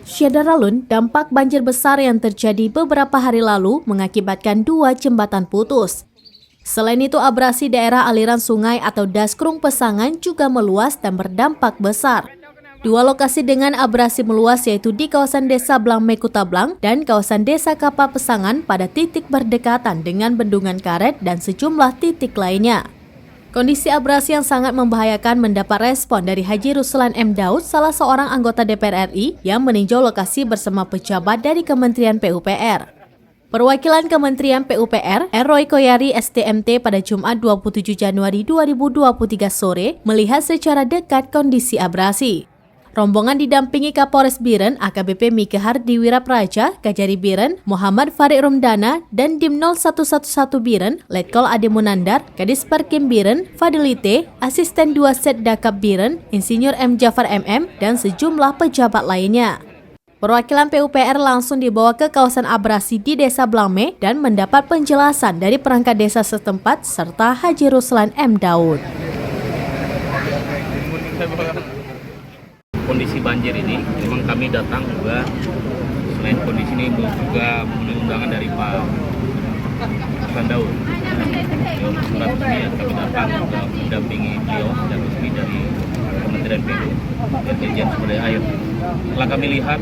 Syadaralun, dampak banjir besar yang terjadi beberapa hari lalu mengakibatkan 2 jembatan putus. Selain itu, abrasi daerah aliran sungai atau daskrung Pesangan juga meluas dan berdampak besar. 2 lokasi dengan abrasi meluas yaitu di kawasan Desa Blangme Kutablang dan kawasan Desa Kapal Pesangan pada titik berdekatan dengan bendungan karet dan sejumlah titik lainnya. Kondisi abrasi yang sangat membahayakan mendapat respon dari Haji Ruslan M. Daud, salah seorang anggota DPR RI yang meninjau lokasi bersama pejabat dari Kementerian PUPR. Perwakilan Kementerian PUPR, Roy Koyari STMT pada Jumat 27 Januari 2023 sore melihat secara dekat kondisi abrasi. Rombongan didampingi Kapolres Biren, AKBP Mike Hardi Wirapraja, Kajari Biren, Muhammad Farid Romdana, dan Dim 0111 Biren, Letkol Ade Munandar, Kadis Parkim Biren, Fadilite, Asisten 2 Setdakap Biren, Insinyur M. Jafar MM, dan sejumlah pejabat lainnya. Perwakilan PUPR langsung dibawa ke kawasan abrasi di Desa Blangme dan mendapat penjelasan dari perangkat desa setempat serta Haji Ruslan M. Daud. Kondisi banjir ini memang kami datang juga, selain kondisi ini juga memenuhi undangan dari Pak Ruslan Daud. Surat resmi kami datang juga mendampingi beliau secara resmi dari Kementerian PU dan Dirjen Sumber Daya Air. Setelah kami lihat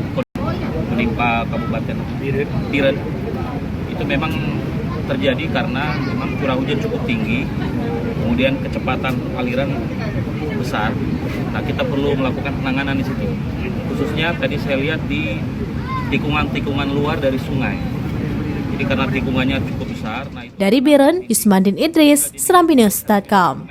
menimpa Kabupaten Biren itu memang terjadi karena memang curah hujan cukup tinggi, kemudian kecepatan aliran besar. Nah, kita perlu melakukan penanganan di situ. Khususnya tadi saya lihat di tikungan-tikungan luar dari sungai. Jadi karena tikungannya cukup besar. Dari Biren, Yusmandin Idris, serambinews.com.